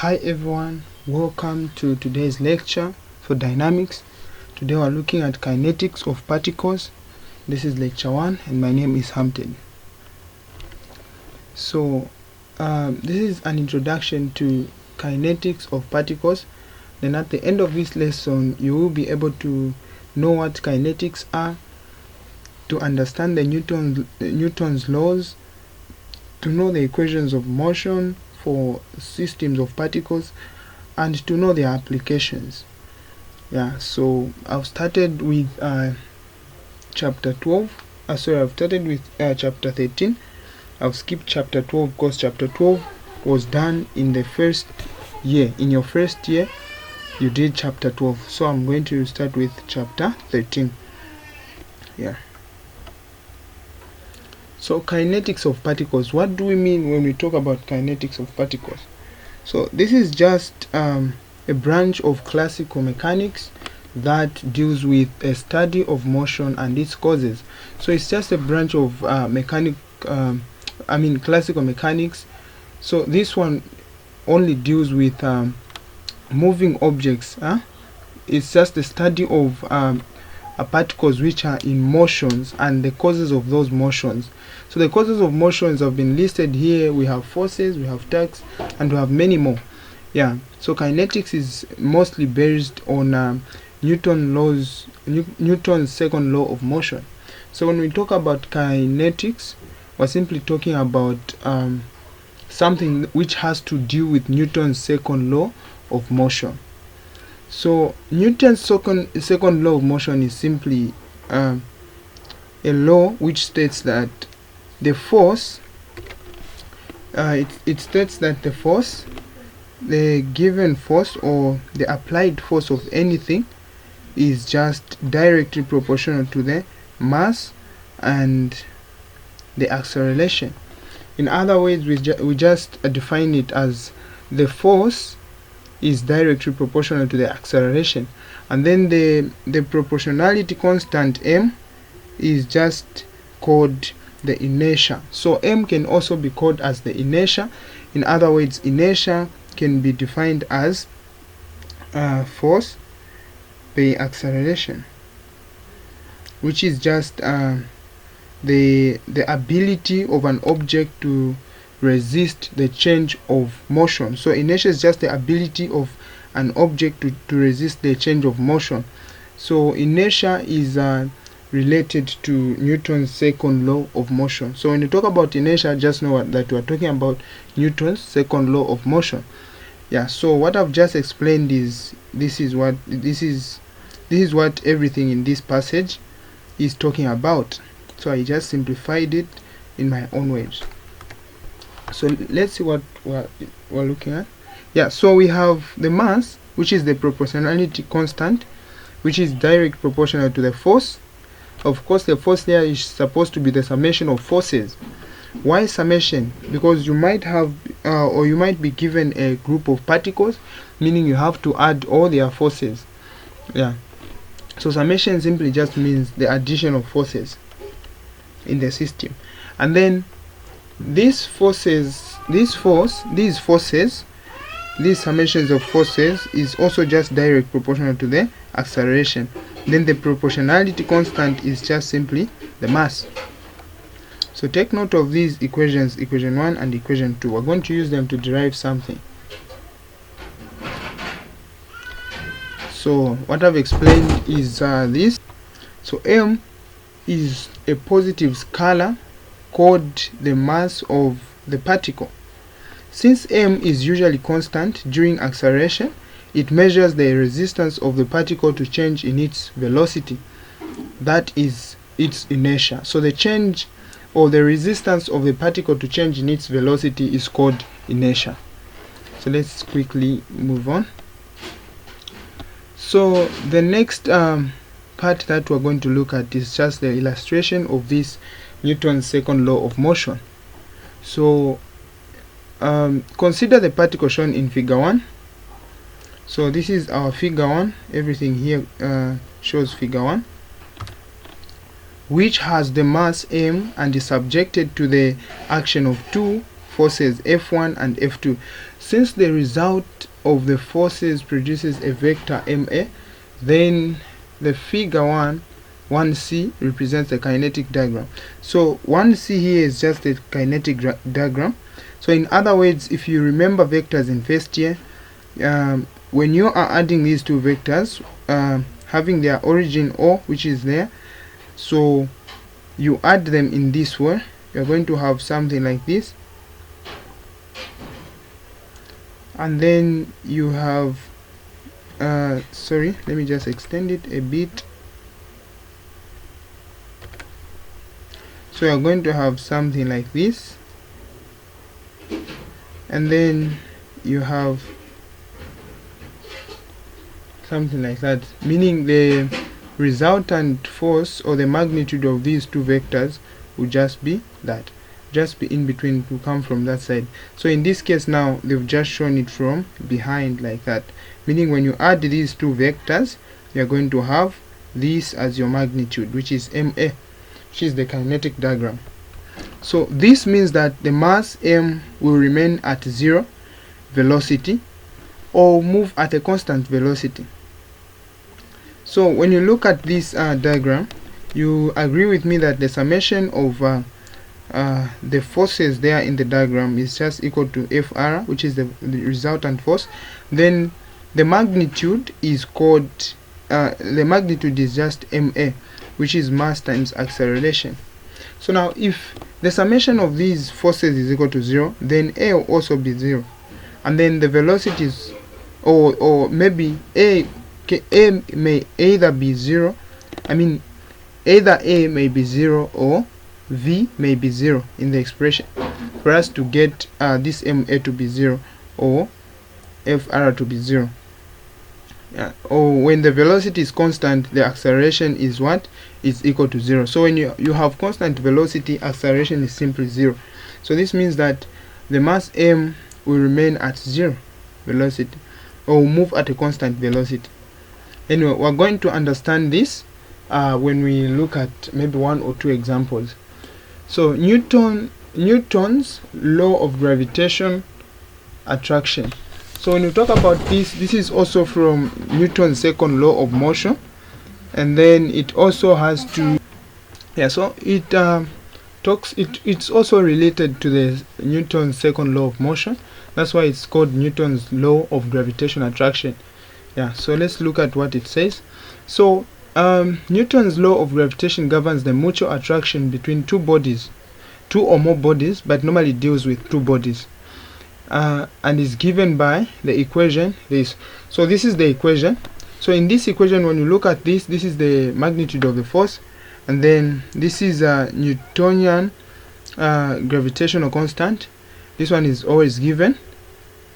Hi everyone, welcome to today's lecture for dynamics. Today we're looking at kinetics of particles. This is lecture 1 and my name is Harmtedy. So this is an introduction to kinetics of particles. Then at the end of this lesson you will be able to know what kinetics are, to understand the Newton's laws, to know the equations of motion for systems of particles, and to know their applications. So I've started with chapter 12. I've started with chapter 13. I've skipped chapter 12 because chapter 12 was done in the first year. In your first year you did chapter 12, so I'm going to start with chapter 13. So kinetics of particles. What do we mean when we talk about kinetics of particles? So this is just a branch of classical mechanics that deals with a study of motion and its causes. So it's just a branch of classical mechanics. So this one only deals with moving objects. It's just the study of particles which are in motions and the causes of those motions. So the causes of motions have been listed here. We have forces, we have tugs, and we have many more. So kinetics is mostly based on Newton's second law of motion. So when we talk about kinetics, we're simply talking about something which has to do with Newton's second law of motion. So Newton's second law of motion is simply a law which states that the force, it states that the force, the given force or the applied force of anything, is just directly proportional to the mass and the acceleration. In other words, we just define it as the force is directly proportional to the acceleration, and then the proportionality constant m is just called the inertia. So m can also be called as the inertia. In other words, inertia can be defined as force by acceleration, which is just the ability of an object to resist the change of motion. So inertia is just the ability of an object to resist the change of motion. So inertia is related to Newton's second law of motion. So when you talk about inertia, just know that we are talking about Newton's second law of motion. So what I've just explained is this is what everything in this passage is talking about. So I just simplified it in my own words. So let's see what we're looking at. So we have the mass, which is the proportionality constant, which is direct proportional to the force. Of course, the force here is supposed to be the summation of forces. Why summation? Because you might have or you might be given a group of particles, meaning you have to add all their forces. So summation simply just means the addition of forces in the system. And then these summations of forces is also just direct proportional to the acceleration. Then the proportionality constant is just simply the mass. So take note of these equations, equation 1 and equation 2. We're going to use them to derive something. So what I've explained is this. So m is a positive scalar called the mass of the particle. Since m is usually constant during acceleration, it measures the resistance of the particle to change in its velocity. That is its inertia. So the change or the resistance of the particle to change in its velocity is called inertia. So let's quickly move on. So the next part that we're going to look at is just the illustration of this Newton's second law of motion. So consider the particle shown in figure 1. So this is our figure 1. Everything here shows figure 1, which has the mass m and is subjected to the action of two forces F1 and F2. since the result of the forces produces a vector ma, then the figure 1c represents the kinetic diagram. So 1c here is just a kinetic diagram. So in other words, if you remember vectors in first year, when you are adding these two vectors, having their origin O, which is there, so you add them in this way, you're going to have something like this, and then you have sorry, let me just extend it a bit. So you're going to have something like this, and then you have something like that, meaning the resultant force or the magnitude of these two vectors will just be that, just be in between, to come from that side. So in this case now they've just shown it from behind like that, meaning when you add these two vectors, you're going to have this as your magnitude, which is ma, which is the kinetic diagram. So this means that the mass m will remain at 0 velocity or move at a constant velocity. So when you look at this diagram, you agree with me that the summation of the forces there in the diagram is just equal to Fr, which is the resultant force. Then the magnitude is called the magnitude is just ma, which is mass times acceleration. So now if the summation of these forces is equal to 0, then a will also be 0, and then the velocities, or maybe a may either be 0, either a may be 0 or v may be 0 in the expression, for us to get this ma to be 0 or Fr to be 0. Or when the velocity is constant, the acceleration is what? Is equal to 0. So when you have constant velocity, acceleration is simply 0. So this means that the mass m will remain at 0 velocity, or move at a constant velocity. Anyway, we're going to understand this when we look at maybe one or two examples. So Newton's law of gravitation attraction. So when you talk about this is also from Newton's second law of motion, and then it also has to, so it it's also related to the Newton's second law of motion. That's why it's called Newton's law of gravitation attraction. So let's look at what it says. So Newton's law of gravitation governs the mutual attraction between two or more bodies, but normally deals with two bodies, and is given by the equation this. So this is the equation. So in this equation, when you look at this is the magnitude of the force, and then this is a Newtonian gravitational constant. This one is always given,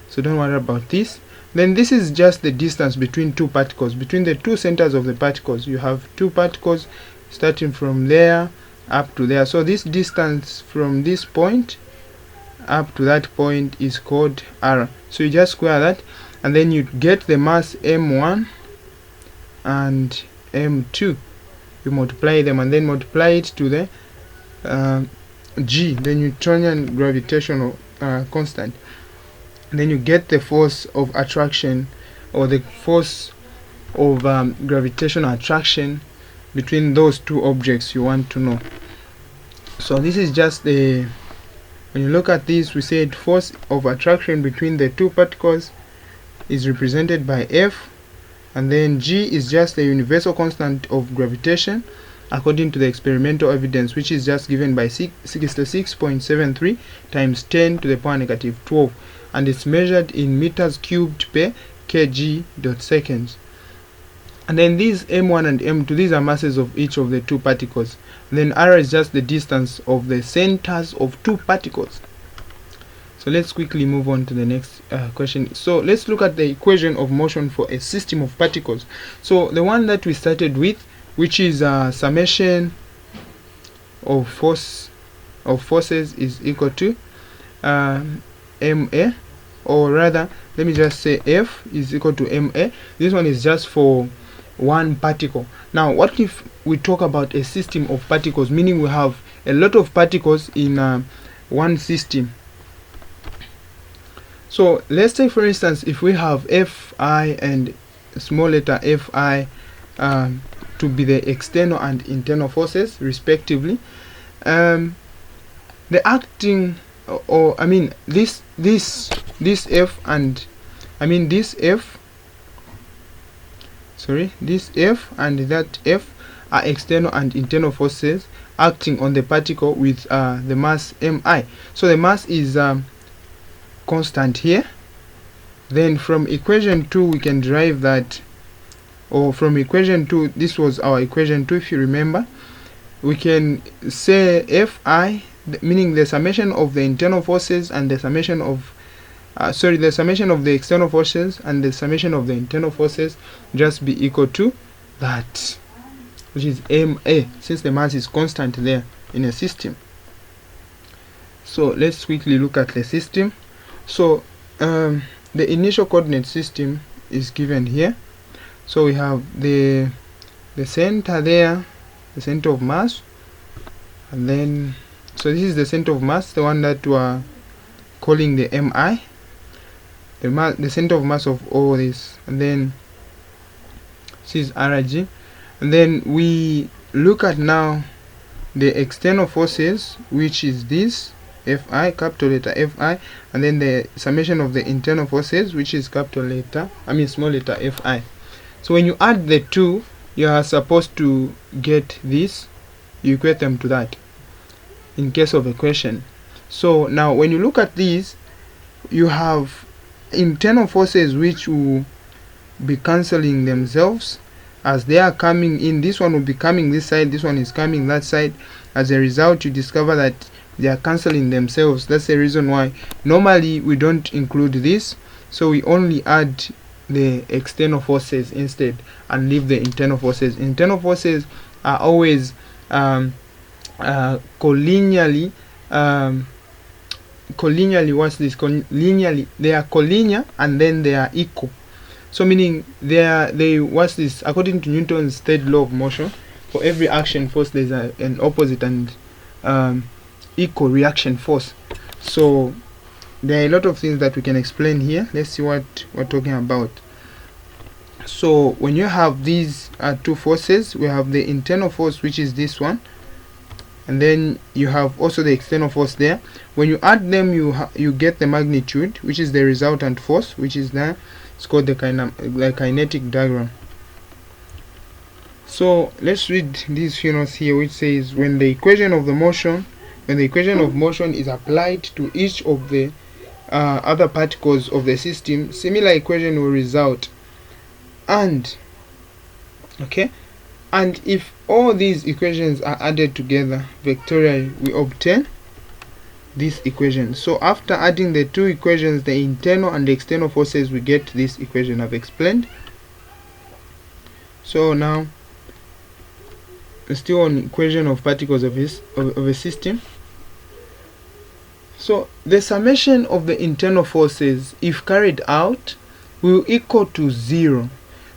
so don't worry about this. Then this is just the distance between two particles, between the two centers of the particles. You have two particles starting from there up to there. So this distance from this point up to that point is called r. So you just square that, and then you get the mass m1 and m2. You multiply them, and then multiply it to the g, the Newtonian gravitational constant. And then you get the force of attraction, or the force of gravitational attraction between those two objects you want to know. So this is just the, when you look at this, we said force of attraction between the two particles is represented by F, and then G is just the universal constant of gravitation according to the experimental evidence, which is just given by 66.73 times 10 to the power negative 12, and it's measured in meters cubed per kg dot seconds. And then these m1 and m2, these are masses of each of the two particles. And then r is just the distance of the centers of two particles. So let's quickly move on to the next question. So let's look at the equation of motion for a system of particles. So the one that we started with, which is summation of forces is equal to ma, or rather let me just say F is equal to ma. This one is just for one particle. Now what if we talk about a system of particles, meaning we have a lot of particles in one system? So let's say, for instance, if we have Fi and small letter fi to be the external and internal forces respectively, the acting, or I mean this F and this F and that F are external and internal forces acting on the particle with the mass mi. So the mass is constant here. Then from equation 2 we can derive that, or from equation 2, this was our equation 2 if you remember, we can say Fi, meaning the summation of the internal forces and the summation of the summation of the external forces and the summation of the internal forces just be equal to that, which is ma, since the mass is constant there in a system. So let's quickly look at the system. So the initial coordinate system is given here. So we have the center there, the center of mass, and then so this is the center of mass, the one that we are calling the mi, the center of mass of all this, and then this is Rg, and then we look at now the external forces, which is this Fi, capital letter Fi, and then the summation of the internal forces, which is capital letter, small letter Fi. So when you add the two, you are supposed to get this, you equate them to that in case of equation. So now when you look at these, you have internal forces which will be cancelling themselves as they are coming in. This one will be coming this side, this one is coming that side. As a result, you discover that they are cancelling themselves. That's the reason why normally we don't include this, so we only add the external forces instead and leave the internal forces. Internal forces are always collinearly what's this, linearly, they are collinear and then they are equal. So meaning what's this, according to Newton's third law of motion, for every action force there's an opposite and equal reaction force. So there are a lot of things that we can explain here. Let's see what we're talking about. So when you have these two forces, we have the internal force, which is this one, and then you have also the external force there. When you add them, you get the magnitude, which is the resultant force, which is there. It's called the kinetic diagram. So let's read these few notes here, which says when the equation of motion is applied to each of the other particles of the system, similar equation will result. And if all these equations are added together vectorially, we obtain this equation. So after adding the two equations, the internal and the external forces, we get this equation I've explained. So now we're still on equation of particles of a system. So the summation of the internal forces, if carried out, will equal to 0,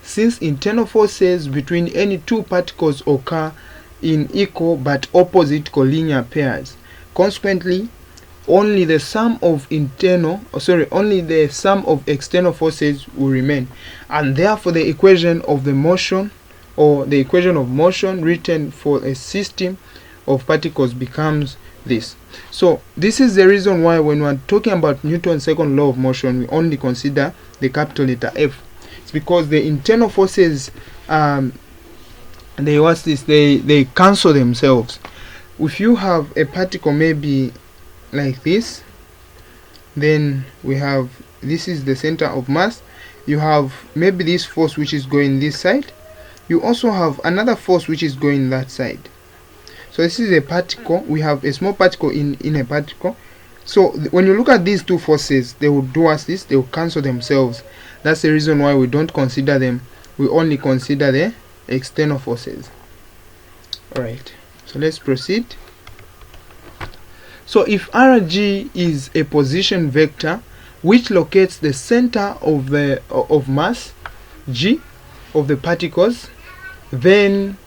since internal forces between any two particles occur in equal but opposite collinear pairs. Consequently, only the sum of external forces will remain, and therefore the equation of the motion, or the equation of motion written for a system of particles, becomes this. So this is the reason why when we are talking about Newton's second law of motion, we only consider the capital letter F. It's because the internal forces they cancel themselves. If you have a particle maybe like this, then we have, this is the center of mass, you have maybe this force which is going this side, you also have another force which is going that side. So this is a particle, we have a small particle in a particle. So when you look at these two forces, they will do us this, they will cancel themselves. That's the reason why we don't consider them, we only consider the external forces. Alright, so let's proceed. So if Rg is a position vector which locates the center of mass g of the particles, then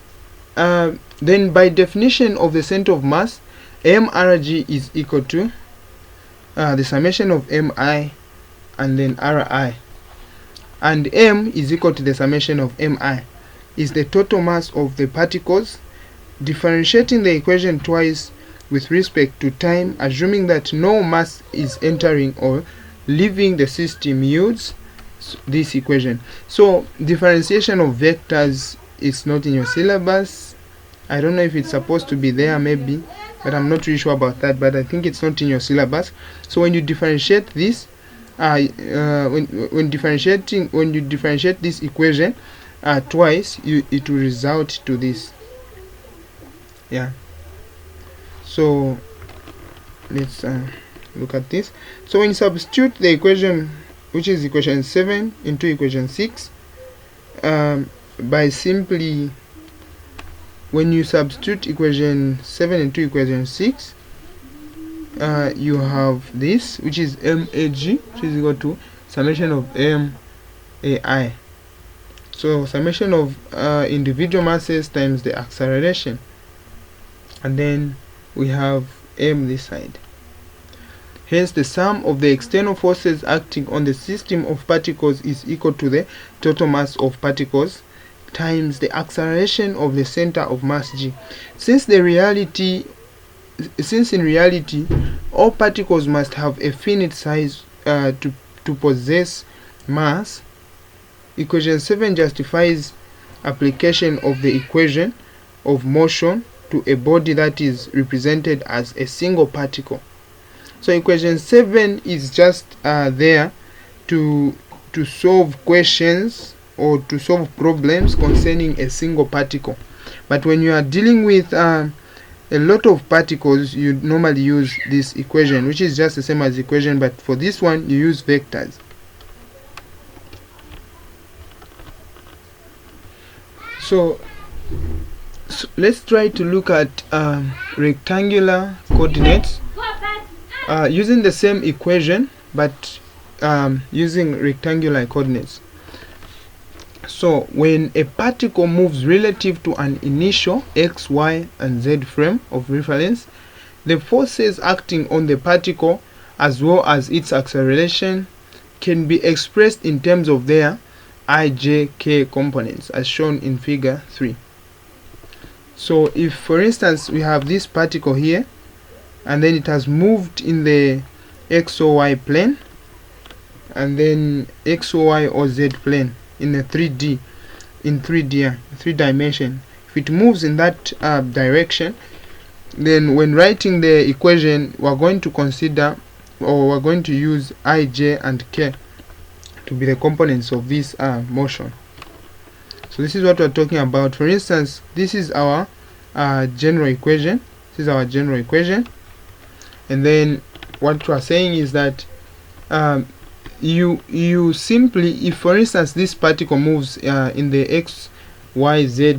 by definition of the center of mass, mRg is equal to the summation of mi and then Ri, and m is equal to the summation of mi, is the total mass of the particles. Differentiating the equation twice with respect to time, assuming that no mass is entering or leaving the system, yields this equation. So differentiation of vectors is not in your syllabus. I don't know if it's supposed to be there, maybe, but I'm not really sure about that, but I think it's not in your syllabus. So when you differentiate this, when you differentiate this equation twice, it will result to this. Yeah, so let's look at this. So when you substitute the equation, which is equation 7, into equation 6, by simply, when you substitute equation 7 into equation 6, you have this, which is mag, which is equal to summation of mai. So summation of individual masses times the acceleration, and then we have m this side. Hence the sum of the external forces acting on the system of particles is equal to the total mass of particles times the acceleration of the center of mass g. Since in reality all particles must have a finite size to possess mass, equation 7 justifies application of the equation of motion to a body that is represented as a single particle. So equation 7 is just there to solve questions or to solve problems concerning a single particle. But when you are dealing with a lot of particles, you normally use this equation, which is just the same as equation, but for this one you use vectors. So let's try to look at rectangular coordinates using the same equation, but using rectangular coordinates. So when a particle moves relative to an initial x, y, and z frame of reference, the forces acting on the particle as well as its acceleration can be expressed in terms of their I, j, k components as shown in figure 3. So if, for instance, we have this particle here, and then it has moved in the x or y plane, and then x or y or z plane in the 3D, three dimension. If it moves in that direction, then when writing the equation, we're going to consider, or we're going to use I, j, and k to be the components of this motion. So this is what we're talking about. For instance, this is our general equation. And then what we're saying is that you simply, if for instance this particle moves in the x, y, z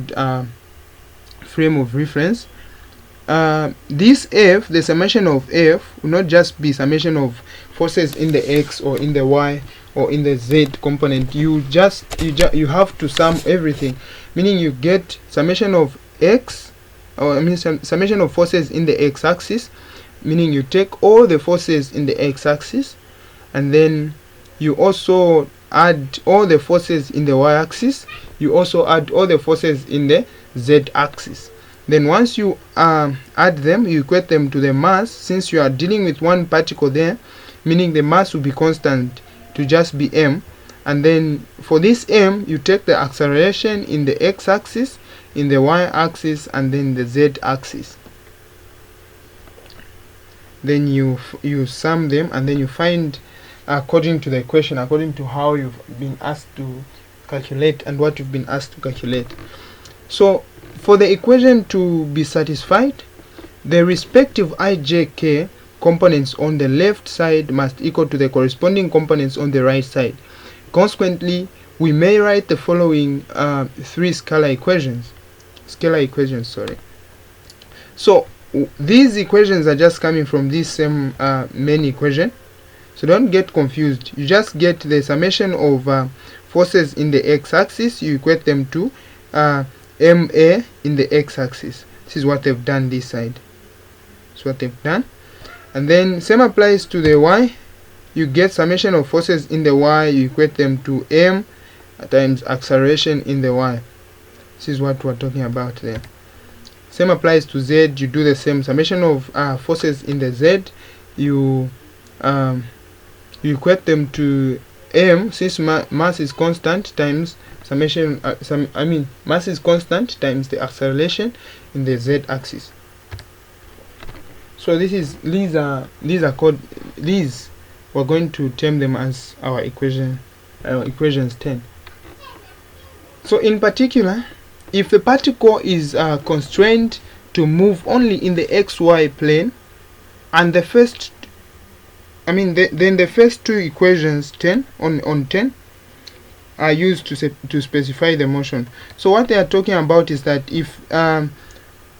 frame of reference, this f, the summation of f, will not just be summation of forces in the x or in the y or in the z component. You have to sum everything, meaning you get summation of x, or I mean summation of forces in the x-axis, meaning you take all the forces in the x-axis, and then you also add all the forces in the y-axis, you also add all the forces in the z-axis. Then once you add them, you equate them to the mass. Since you are dealing with one particle there, meaning the mass will be constant to just be m, and then for this m you take the acceleration in the x-axis, in the y-axis, and then the z-axis. Then you sum them, and then you find, according to the equation, according to how you've been asked to calculate and what you've been asked to calculate. So for the equation to be satisfied, the respective I, j, k components on the left side must equal to the corresponding components on the right side. Consequently, we may write the following three scalar equations. So these equations are just coming from this same main equation, so don't get confused. You just get the summation of forces in the x-axis, you equate them to ma in the x-axis. This is what they've done this side. That's what they've done. And then same applies to the y. you get summation of forces in the y, you equate them to m times acceleration in the y. This is what we're talking about there. Same applies to z. You do the same summation of forces in the z, you equate them to m, since mass is constant, times summation mass is constant times the acceleration in the z axis. So these we're going to term them as our equations 10. So in particular, if the particle is constrained to move only in the xy plane, and the first then the first two equations 10 on 10 are used to specify the motion. So what they are talking about is that if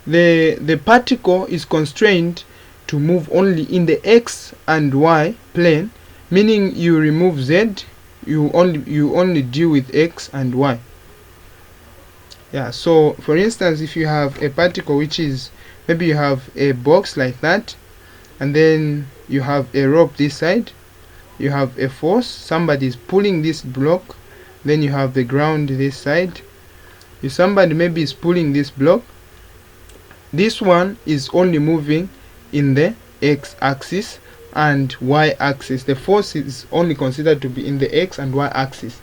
the particle is constrained to move only in the x and y plane, meaning you remove z, you only deal with x and y. Yeah, so for instance, if you have a particle which is, maybe you have a box like that, and then you have a rope this side, you have a force, somebody is pulling this block, then you have the ground this side, somebody maybe is pulling this block, this one is only moving in the x axis and y axis. The force is only considered to be in the x and y axis,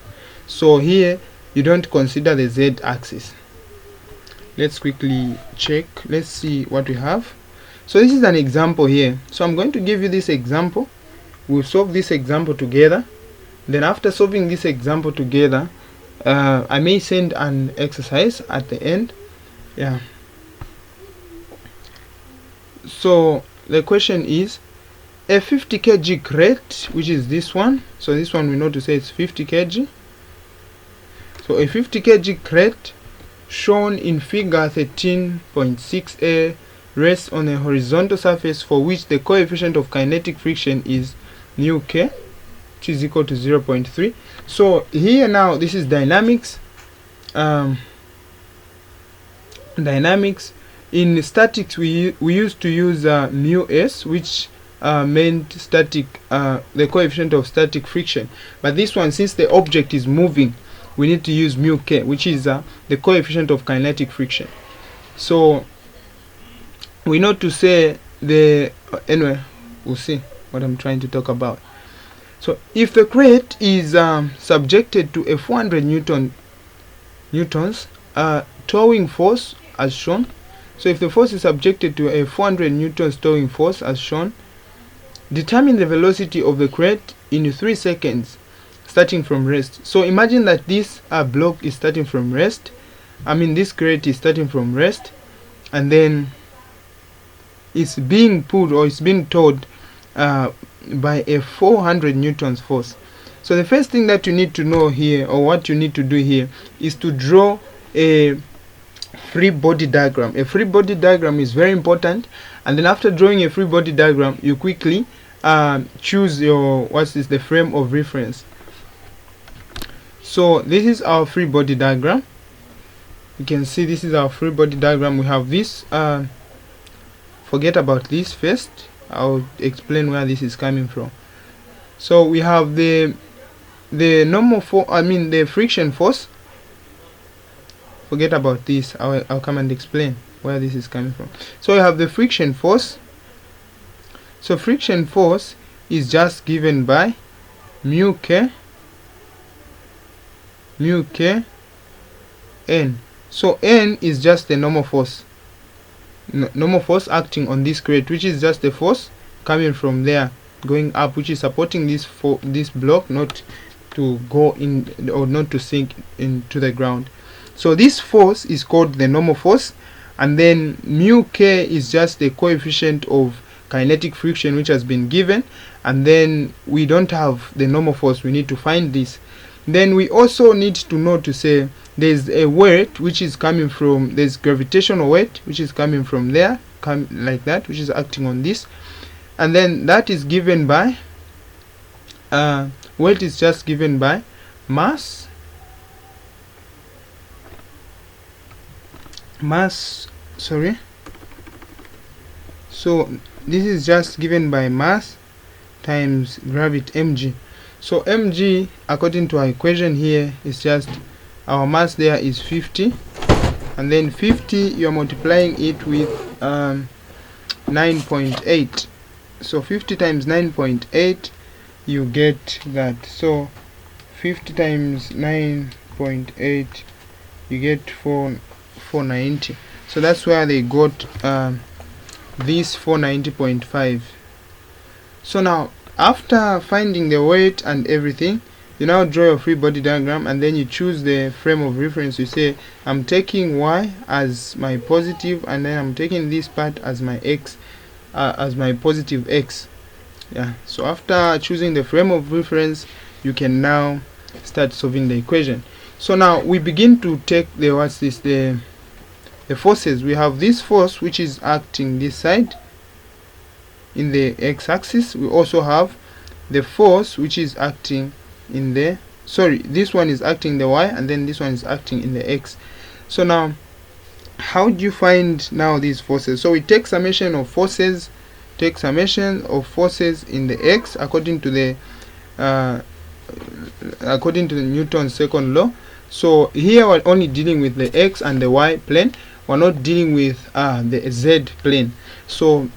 so here you don't consider the z axis. Let's quickly check. Let's see what we have. So this is an example here, so I'm going to give you this example. We'll solve this example together, then after solving this example together, I may send an exercise at the end. Yeah, so the question is, a 50 kg crate, which is this one, so this one we know to say it's 50 kg. So a 50 kg crate shown in figure 13.6a rests on a horizontal surface for which the coefficient of kinetic friction is mu k, which is equal to 0.3. So here now this is dynamics. Dynamics. In statics we used to use mu s, which meant static, the coefficient of static friction. But this one, since the object is moving, we need to use mu k, which is the coefficient of kinetic friction. So we know to say the anyway, we'll see what I'm trying to talk about. So if the crate is subjected to a 400 newtons towing force as shown, so if the force is subjected to a 400 newtons towing force as shown, determine the velocity of the crate in 3 seconds starting from rest. So imagine that this block is starting from rest, this crate is starting from rest, and then it's being pulled, or it's being towed by a 400 newtons force. So the first thing that you need to know here, or what you need to do here, is to draw a free body diagram. A free body diagram is very important, and then after drawing a free body diagram, you quickly choose your the frame of reference. So this is our free body diagram. You can see this is our free body diagram. We have this, forget about this first, I'll explain where this is coming from. So we have the normal the friction force. Forget about this, I'll come and explain where this is coming from. So we have the friction force. So friction force is just given by mu k n. So n is just the normal force, acting on this crate, which is just the force coming from there going up, which is supporting this block not to go in, or not to sink into the ground. So this force is called the normal force, and then mu k is just the coefficient of kinetic friction which has been given, and then we don't have the normal force, we need to find this. Then we also need to know to say there's a weight which is coming from, there's gravitational weight which is coming from there, like that, which is acting on this, and then that is given by weight is just given by mass. So this is just given by mass times gravity mg. So mg, according to our equation here, is just our mass there is 50, and then 50 you are multiplying it with 9.8. so 50 times 9.8, you get that. So 50 times 9.8, you get 490. So that's where they got this 490.5. So now, after finding the weight and everything, you now draw your free body diagram, and then you choose the frame of reference. You say, I'm taking y as my positive, and then I'm taking this part as my x, as my positive x. Yeah. So after choosing the frame of reference, you can now start solving the equation. So now we begin to take the the forces. We have this force which is acting this side in the x-axis. We also have the force which is acting in the, sorry, this one is acting in the y, and then this one is acting in the x. So now, how do you find now these forces? So we take summation of forces, in the x according to the Newton's second law. So here we're only dealing with the x and the y plane. We're not dealing with the z plane. So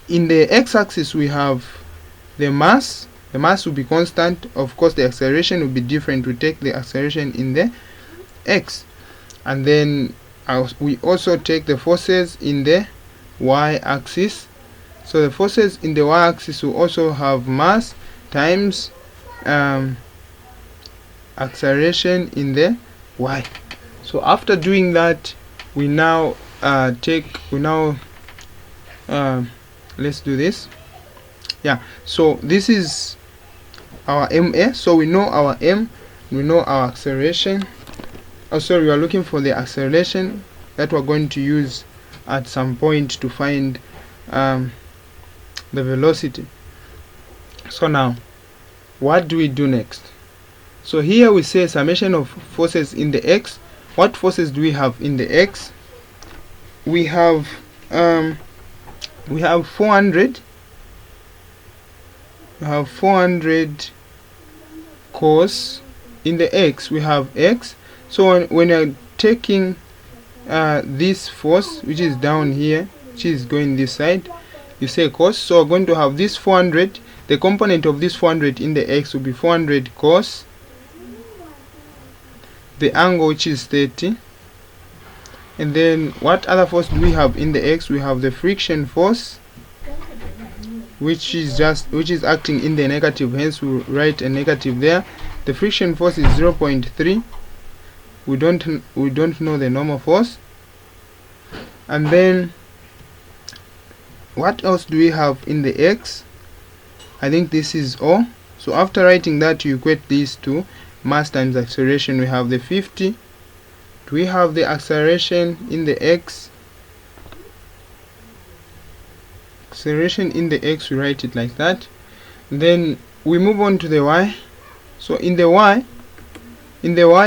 in the x-axis we have the mass. The mass will be constant. Of course, the acceleration will be different. We take the acceleration in the x, and then we also take the forces in the y-axis. So the forces in the y-axis will also have mass times acceleration in the y. So after doing that, we now let's do this. Yeah, so this is our MA. So we know our M, we know our acceleration. Oh, sorry, we are looking for the acceleration that we're going to use at some point to find the velocity. So now, what do we do next? So here we say summation of forces in the x. What forces do we have in the x? We have 400. We have 400 cos. In the x we have x. So when you're taking this force which is down here, which is going this side, you say cos. So we're going to have this 400. The component of this 400 in the x will be 400 cos the angle, which is 30. And then what other force do we have in the x? We have the friction force, which is acting in the negative, hence we write a negative there. The friction force is 0.3. we don't know the normal force. And then what else do we have in the x? I think this is all. So after writing that, you equate these two, mass times acceleration. We have the 50. Do we have the acceleration in the x? Acceleration in the x, we write it like that. Then we move on to the y. So in the y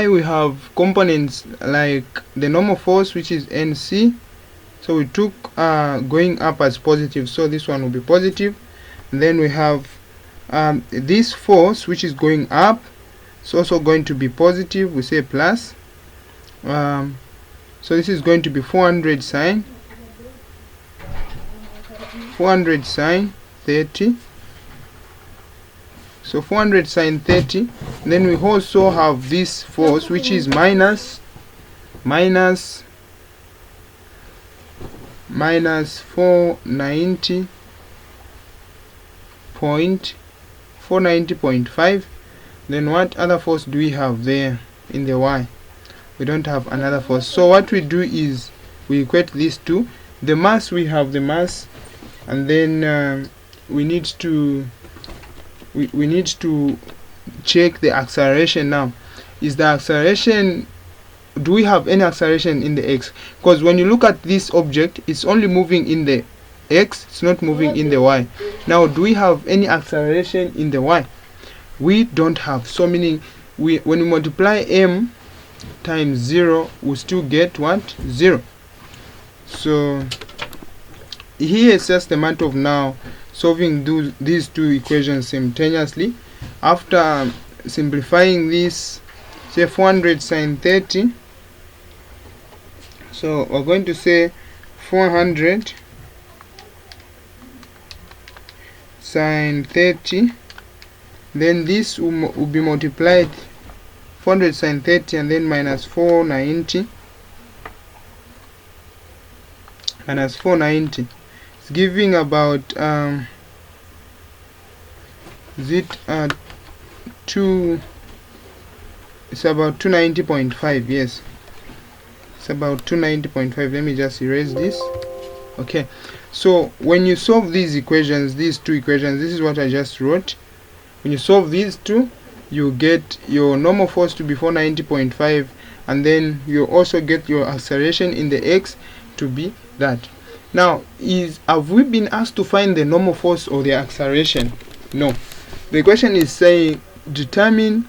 we have components like the normal force, which is nc. So we took going up as positive, so this one will be positive. And then we have this force which is going up, it's also going to be positive, we say plus. So this is going to be 400 sine 30. So 400 sine 30. And then we also have this force which is minus 490.5. Then what other force do we have there in the y? We don't have another force. So what we do is we equate these two. The mass, we have the mass, and then we need to check the acceleration. Now, is the acceleration, do we have any acceleration in the x? Because when you look at this object, it's only moving in the x, it's not moving in the y. Now, do we have any acceleration in the y? We don't have. So meaning when we multiply m times 0, we still get what? 0. So here it's just a matter of now solving these two equations simultaneously. After simplifying this, say 400 sine 30, so we're going to say 400 sine 30, then this will be multiplied 400 sine 30 and then minus 490, it's giving about it's about 290.5. yes, it's about 290.5. let me just erase this. Okay, so when you solve these equations, these two equations, this is what I just wrote. When you solve these two, you get your normal force to be 490.5, and then you also get your acceleration in the x to be that. Now, have we been asked to find the normal force or the acceleration? No. The question is saying determine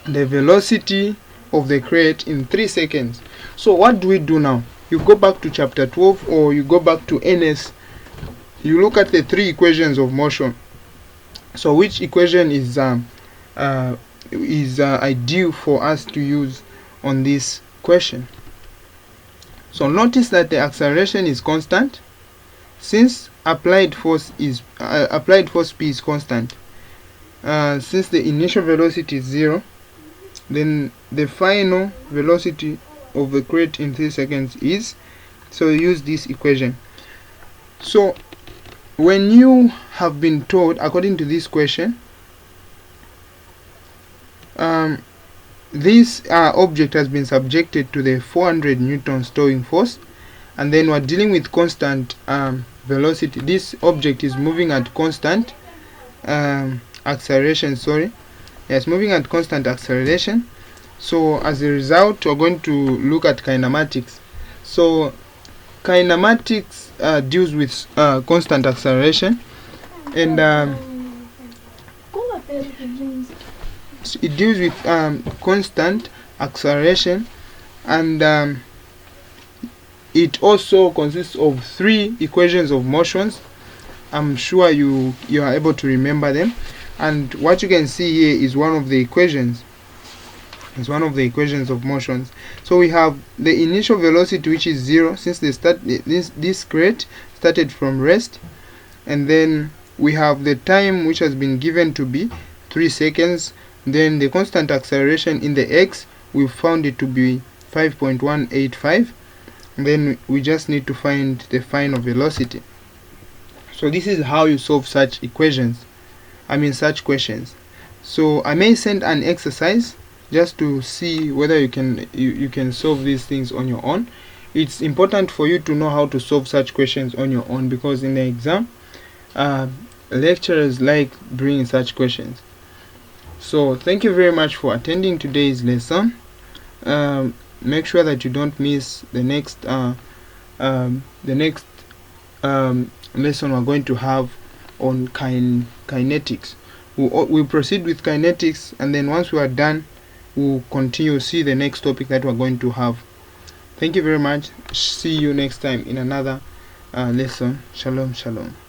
the velocity of the crate in 3 seconds. So what do we do now? You go back to chapter 12 or you go back to NS. You look at the 3 equations of motion. So which equation is ideal for us to use on this question? So notice that the acceleration is constant, since applied force P is constant. Since the initial velocity is 0, then the final velocity of the crate in 3 seconds is, so use this equation. So when you have been told, according to this question, this object has been subjected to the 400 Newton towing force, and then we're dealing with constant velocity. This object is moving at constant acceleration, moving at constant acceleration. So as a result, we're going to look at kinematics. So kinematics deals with constant acceleration, and it deals with constant acceleration, and it also consists of 3 equations of motions. I'm sure you are able to remember them, and what you can see here is one of the equations. It's one of the equations of motions. So we have the initial velocity, which is 0, since this crate started from rest, and then we have the time, which has been given to be 3 seconds. Then the constant acceleration in the x, we found it to be 5.185. Then we just need to find the final velocity. So this is how you solve such equations, such questions. So I may send an exercise just to see whether you can solve these things on your own. It's important for you to know how to solve such questions on your own, because in the exam, lecturers like bringing such questions. So thank you very much for attending today's lesson. Make sure that you don't miss the next lesson we're going to have on kinetics. We'll proceed with kinetics, and then once we are done, we'll continue, see the next topic that we're going to have. Thank you very much. See you next time in another lesson. Shalom, shalom.